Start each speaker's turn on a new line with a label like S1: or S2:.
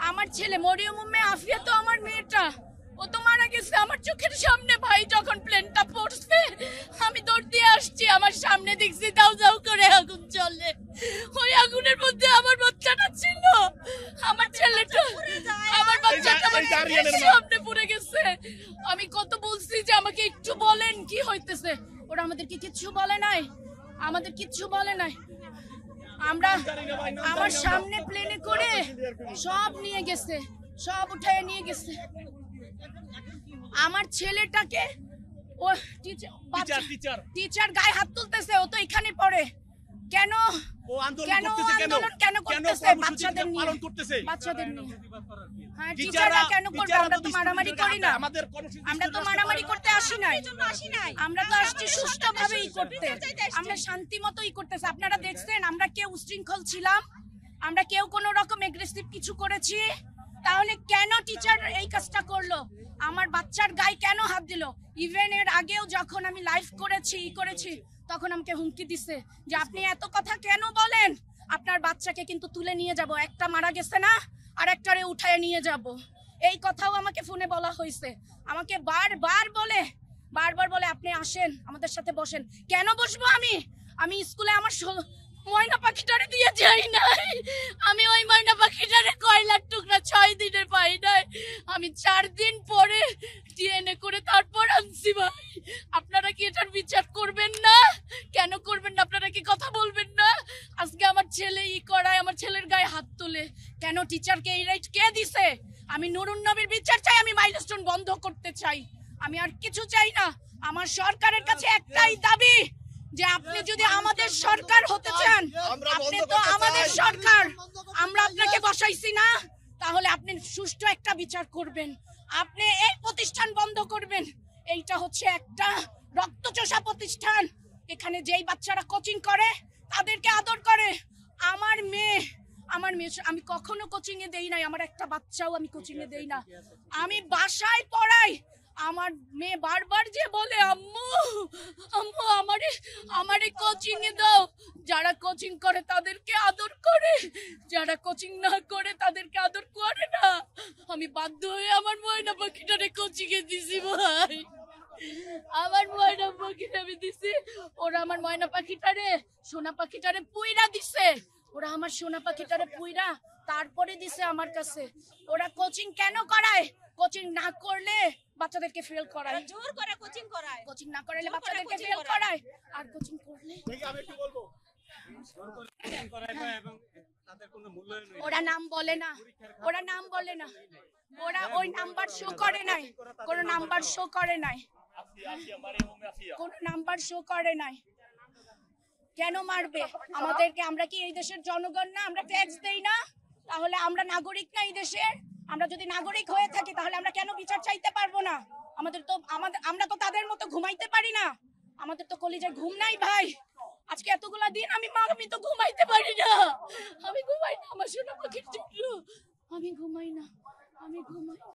S1: আমার ছেলে মরিয়ম উম্মে আফিয়া তো আমার মেয়েটা, ও তো মারা গেছে আমার চোখের সামনে। ভাই যখন প্লেনটা পড়ছে আমি দৌড় দিয়ে আসছি, আমার সামনে দেখছি দাউ দাউ করে আগুন জ্বলে। ওই আগুনের মধ্যে আমার বাচ্চাটা ছিল, আমার ছেলেটা, আমার বাচ্চাটা আমার সামনে পড়ে গেছে। আমি কত বলছি যে আমাকে একটু বলেন কি হইতেছে, ওরা আমাদেরকে কিচ্ছু বলে নাই, আমাদের কিচ্ছু বলে নাই। আমরা আমার সামনে প্লেনে করে সব নিয়ে গেছে, সব উঠায় নিয়ে গেছে। আমার ছেলেটাকে ও টিচার গায়ে হাত তুলতেছে, ও তো এখানে পড়ে। কেন আন্দোলন কেন করতেছে? বাচ্চাদের নিয়ে হ্যাঁ, টিচাররা কেন করবে? আমরা তো মারামারি করি না, আমরা তো মারামারি করতে আসি নাই, আমরা তো আসছি সুষ্ঠুভাবে করতে, আমরা শান্তি মতোই করতেছি। আপনারা দেখছেন আমরা কেউ উশৃঙ্খল ছিলাম? আমরা কেউ কোনো রকম এগ্রেসিভ কিছু করেছি? তাহলে কেন টিচার এই কাজটা করলো? আমার বাচ্চার গায়ে কেন হাত দিল? ইভেন এর আগেও যখন আমি লাইভ করেছি তখন আমাকে হুমকি দিছে যে আপনি এত কথা কেন বলেন, আপনার বাচ্চাকে কিন্তু তুলে নিয়ে যাব, একটা মারা গেছে না আর একটারে উঠায় নিয়ে যাব। এই কথাও আমাকে ফোনে বলা হয়েছে। আমাকে বারবার বলে আপনি আসেন আমাদের সাথে বসেন। কেন বসবো? আমি স্কুলে আমার ময়না পাখিটারে দিয়ে যাই নাই, আমি ওই ময়না পাখিটারে কয়লার টুকরা 6 দিনের পাই নাই, আমি 4 দিন পরে ডিএনএ করে তারপর আনছি। ভাই আপনারা কি এটার বিচার করবেন না? কেন করবেন না? আপনারা কি কথা বলবেন না? আজকে আমার ছেলে করায়, আমার ছেলের গায়ে হাত তোলে কেন? টিচারকে এই রাইট কে দিছে? আমি নুরুন নবীর বিচার চাই, আমি মাইলস্টোন বন্ধ করতে চাই, আমি আর কিছু চাই না। আমার সরকারের কাছে একটাই দাবি যে আপনি যদি আমাদের সরকার হতে চান, আপনি তো আমাদের সরকার, আমরা আপনাকে বসাইছি না, তাহলে আপনি সুষ্ঠু একটা বিচার করবেন, আপনি এই প্রতিষ্ঠান বন্ধ করবেন। এইটা হচ্ছে একটা রক্তচোষা প্রতিষ্ঠান, এখানে যেই বাচ্চারা কোচিং করে তাদেরকে আদর করে। আমার মেয়ে আমি কখনো কোচিং এ দেই নাই, আমার একটা বাচ্চাও আমি কোচিং এ দেই না, আমি বাসায় পড়াই। আমার মেয়ে বারবার যে বলে আম্মু আমারে কোচিং এ দাও, যারা কোচিং করে তাদেরকে আদর করে, যারা কোচিং না করে তাদেরকে আদর করে না। আমি বাধ্য হয়ে আমার ময়না পাখিটারে কোচিং এ দিছি। ভাই আমার ময়না পাখিটা আমি দিছি, ওরা আমার ময়না পাখিটারে সোনা পাখিটারে পুইরা দিছে, ওরা আমার সোনা পাখিটারে পুইরা তারপরে দিছে আমার কাছে। ওরা কোচিং কেন করায়? কোচিং না করলে বাচ্চাদেরকে ফেল করায়, জোর করে কোচিং করায়, কোচিং না করলে বাচ্চাদেরকে ফেল করায়, আর কোচিং করলে আমি একটু বলবো ওরা নাম বলে না, ওরা ওই নাম্বার শো করে নাই, কোনো নাম্বার শো করে নাই, কোনো নাম্বার শো করে নাই। কেন মারবে আমাদেরকে? আমরা কি এই দেশের জনগণ না? আমরা ট্যাক্স দেই না? তাহলে আমরা নাগরিক না এই দেশের? আমরা যদি নাগরিক হয়ে থাকি তাহলে আমরা কেন বিচার চাইতে পারবো না? আমরা তো তাদের মতো ঘুমাইতে পারি না, আমাদের তো কলিজায় ঘুম নাই। ভাই আজকে এতগুলা দিন আমি তো ঘুমাইতে পারি না, আমি ঘুমাই না, আমার সোনা পাখির জন্য আমি ঘুমাই না, আমি ঘুমাই।